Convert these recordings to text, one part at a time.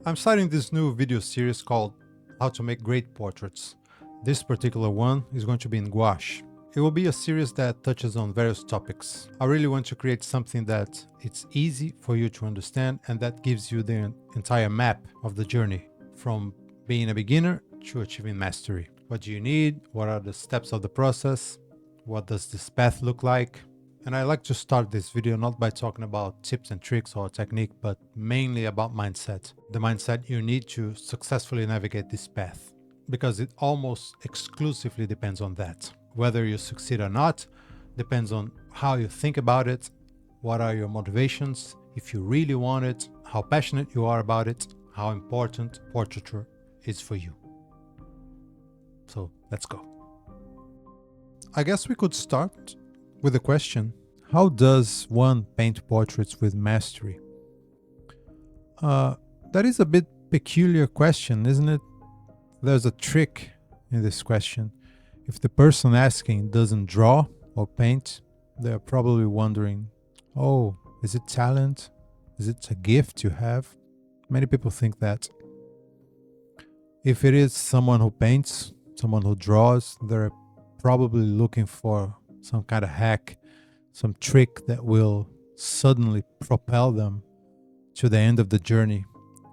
I'm starting this new video series called How to Make Great Portraits. This particular one is going to be in gouache. It will be a series that touches on various topics. I really want to create something that it's easy for you to understand and that gives you the entire map of the journey from being a beginner to achieving mastery. What do you need? What are the steps of the process? What does this path look like? And I like to start this video not by talking about tips and tricks or technique, but mainly about mindset. The mindset you need to successfully navigate this path, because it almost exclusively depends on that. Whether you succeed or not depends on how you think about it, what are your motivations, if you really want it, how passionate you are about it, how important portraiture is for you. So let's go. I guess we could start with a question: how does one paint portraits with mastery? That is a bit peculiar question, isn't it? There's a trick in this question. If the person asking doesn't draw or paint, they're probably wondering, oh, is it talent? Is it a gift you have? Many people think that. If it is someone who paints, someone who draws, they're probably looking for some kind of hack, some trick that will suddenly propel them to the end of the journey,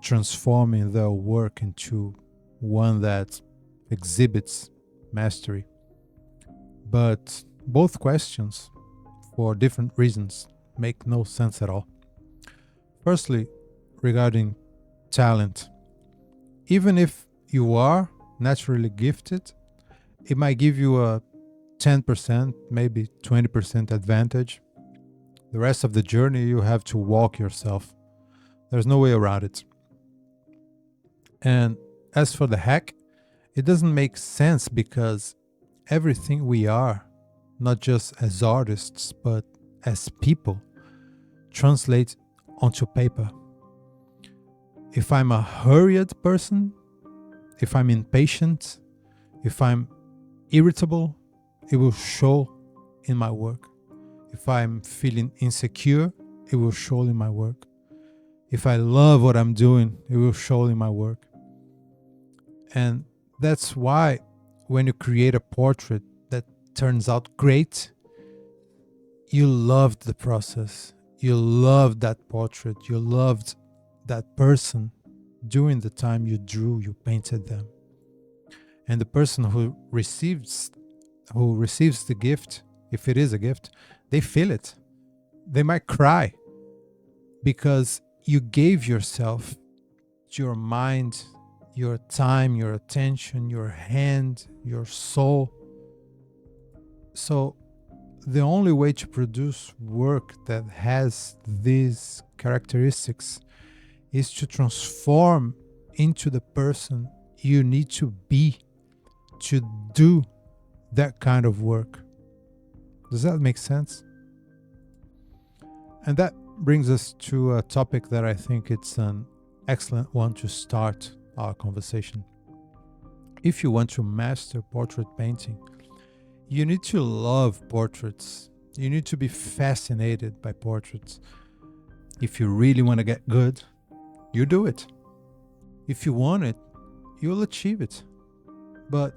transforming their work into one that exhibits mastery. But both questions, for different reasons, make no sense at all. Firstly, regarding talent, even if you are naturally gifted, it might give you a 10%, maybe 20% advantage. The rest of the journey you have to walk yourself. There's no way around it. And as for the hack, it doesn't make sense because everything we are, not just as artists, but as people, translates onto paper. If I'm a hurried person, if I'm impatient, if I'm irritable, it will show in my work. If I'm feeling insecure, it will show in my work. If I love what I'm doing, it will show in my work. And that's why when you create a portrait that turns out great, you loved the process. You loved that portrait. You loved that person during the time you drew, you painted them. And the person who receives the gift, if it is a gift, they feel it. They might cry because you gave yourself, your mind, your time, your attention, your hand, your soul. So the only way to produce work that has these characteristics is to transform into the person you need to be to do that kind of work. Does that make sense? And that brings us to a topic that I think it's an excellent one to start our conversation. If you want to master portrait painting, you need to love portraits. You need to be fascinated by portraits. If you really want to get good, you do it. If you want it, you'll achieve it. But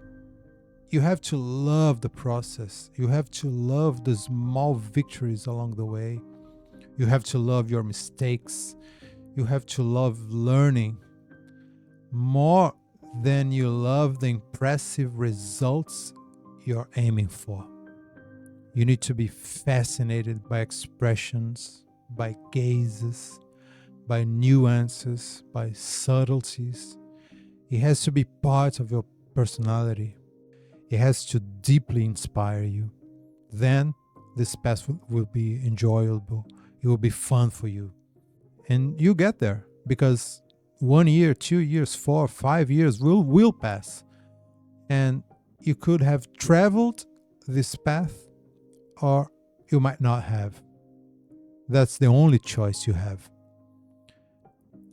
you have to love the process. You have to love the small victories along the way. You have to love your mistakes. You have to love learning more than you love the impressive results you're aiming for. You need to be fascinated by expressions, by gazes, by nuances, by subtleties. It has to be part of your personality. It has to deeply inspire you. Then this path will be enjoyable. It will be fun for you. And you get there because 1 year, 2 years, 4, 5 years will pass. And you could have traveled this path or you might not have. That's the only choice you have.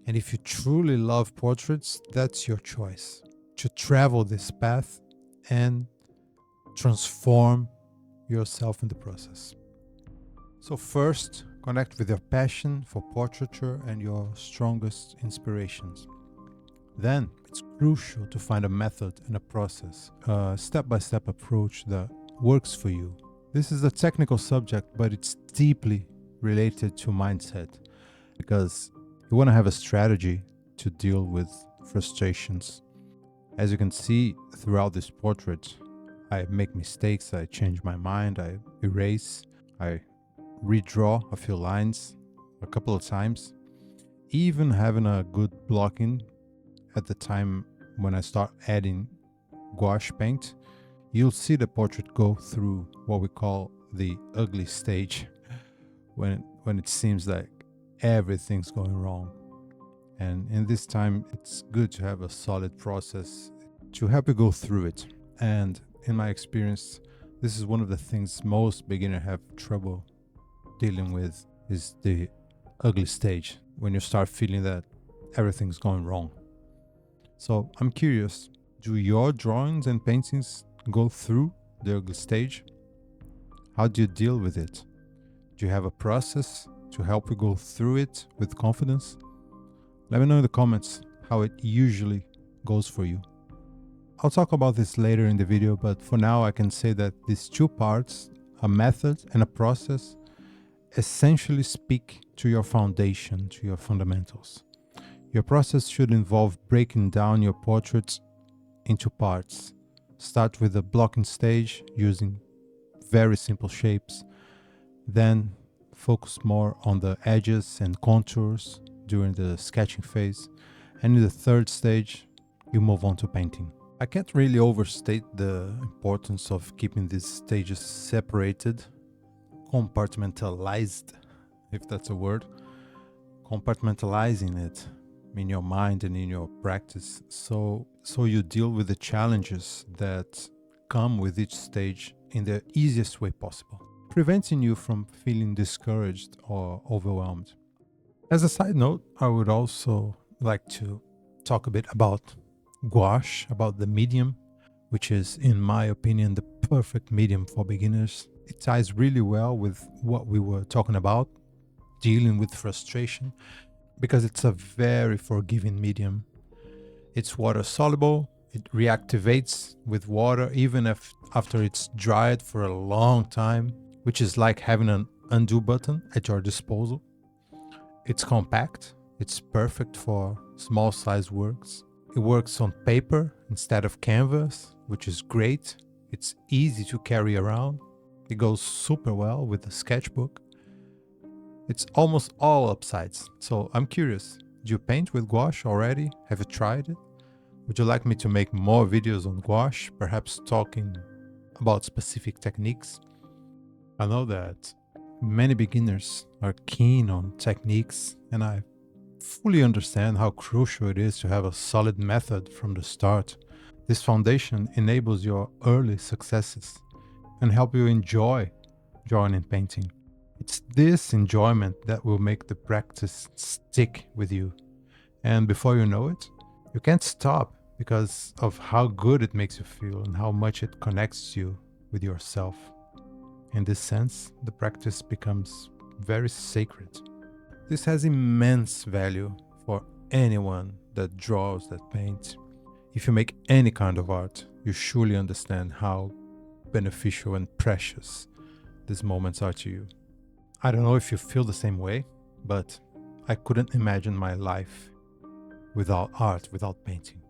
And if you truly love portraits, that's your choice. To travel this path and transform yourself in the process. So first, connect with your passion for portraiture and your strongest inspirations. Then it's crucial to find a method and a process, a step-by-step approach that works for you. This is a technical subject, but it's deeply related to mindset because you want to have a strategy to deal with frustrations. As you can see throughout this portrait, I make mistakes, I change my mind, I erase, I redraw a few lines a couple of times. Even having a good blocking at the time when I start adding gouache paint, you'll see the portrait go through what we call the ugly stage when it seems like everything's going wrong. And in this time, it's good to have a solid process to help you go through it. And in my experience, this is one of the things most beginners have trouble dealing with, is the ugly stage, when you start feeling that everything's going wrong. So I'm curious, do your drawings and paintings go through the ugly stage? How do you deal with it? Do you have a process to help you go through it with confidence? Let me know in the comments how it usually goes for you. I'll talk about this later in the video, but for now I can say that these two parts, a method and a process, essentially speak to your foundation, to your fundamentals. Your process should involve breaking down your portraits into parts. Start with the blocking stage using very simple shapes, then focus more on the edges and contours during the sketching phase, and in the third stage you move on to painting. I can't really overstate the importance of keeping these stages separated, compartmentalized, if that's a word, compartmentalizing it in your mind and in your practice, so you deal with the challenges that come with each stage in the easiest way possible, preventing you from feeling discouraged or overwhelmed. As a side note, I would also like to talk a bit about gouache, about the medium, which is, in my opinion, the perfect medium for beginners. It ties really well with what we were talking about, dealing with frustration, because it's a very forgiving medium. It's water soluble, it reactivates with water even if after it's dried for a long time, which is like having an undo button at your disposal. It's compact, it's perfect for small size works. It works on paper instead of canvas, which is great. It's easy to carry around. It goes super well with the sketchbook. It's almost all upsides. So I'm curious, do you paint with gouache already? Have you tried it? Would you like me to make more videos on gouache, perhaps talking about specific techniques? I know that many beginners are keen on techniques, and I fully understand how crucial it is to have a solid method from the start. This foundation enables your early successes and help you enjoy drawing and painting. It's this enjoyment that will make the practice stick with you. And before you know it, you can't stop because of how good it makes you feel and how much it connects you with yourself. In this sense, the practice becomes very sacred. This has immense value for anyone that draws, that paints. If you make any kind of art, you surely understand how beneficial and precious these moments are to you. I don't know if you feel the same way, but I couldn't imagine my life without art, without painting.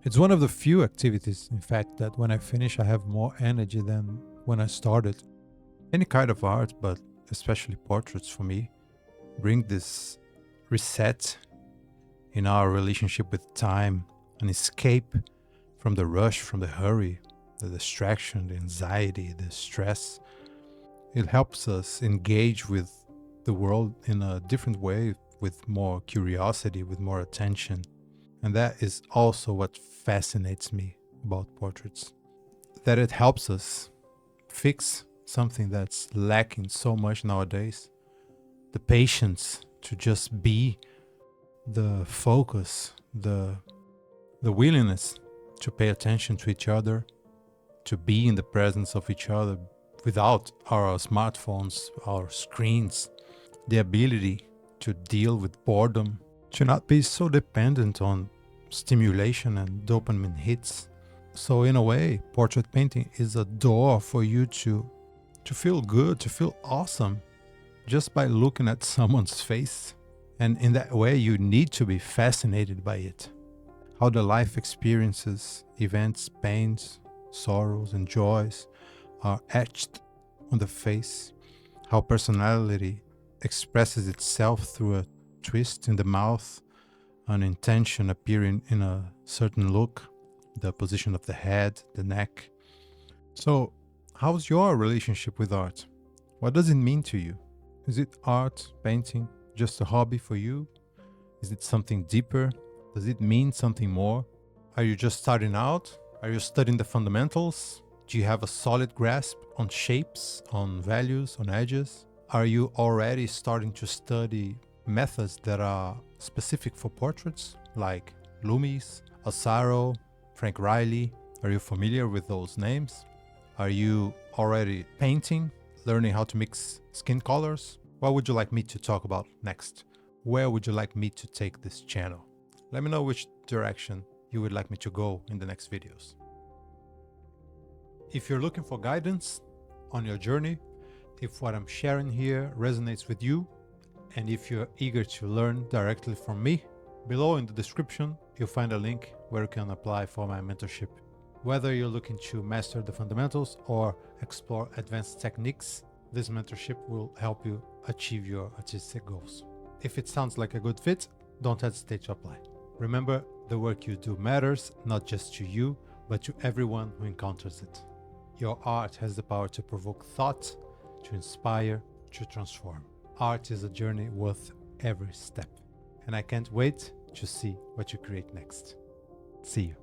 It's one of the few activities, in fact, that when I finish, I have more energy than when I started. Any kind of art, but especially portraits for me, bring this reset in our relationship with time, an escape from the rush, from the hurry, the distraction, the anxiety, the stress. It helps us engage with the world in a different way, with more curiosity, with more attention. And that is also what fascinates me about portraits, that it helps us fix something that's lacking so much nowadays. The patience to just be, the focus, the willingness to pay attention to each other, to be in the presence of each other without our smartphones, our screens, the ability to deal with boredom, to not be so dependent on stimulation and dopamine hits. So in a way, portrait painting is a door for you to feel good, to feel awesome, just by looking at someone's face. And in that way, you need to be fascinated by it. How the life experiences, events, pains, sorrows, and joys are etched on the face. How personality expresses itself through a twist in the mouth, an intention appearing in a certain look, the position of the head, the neck. So, how's your relationship with art? What does it mean to you? Is it art, painting, just a hobby for you? Is it something deeper? Does it mean something more? Are you just starting out? Are you studying the fundamentals? Do you have a solid grasp on shapes, on values, on edges? Are you already starting to study methods that are specific for portraits, like Loomis, Asaro, Frank Riley? Are you familiar with those names? Are you already painting, learning how to mix skin colors? What would you like me to talk about next? Where would you like me to take this channel? Let me know which direction you would like me to go in the next videos. If you're looking for guidance on your journey, if what I'm sharing here resonates with you, and if you're eager to learn directly from me, below in the description, you'll find a link where you can apply for my mentorship. Whether you're looking to master the fundamentals or explore advanced techniques, this mentorship will help you achieve your artistic goals. If it sounds like a good fit, don't hesitate to apply. Remember, the work you do matters not just to you, but to everyone who encounters it. Your art has the power to provoke thought, to inspire, to transform. Art is a journey worth every step, and I can't wait to see what you create next. See you.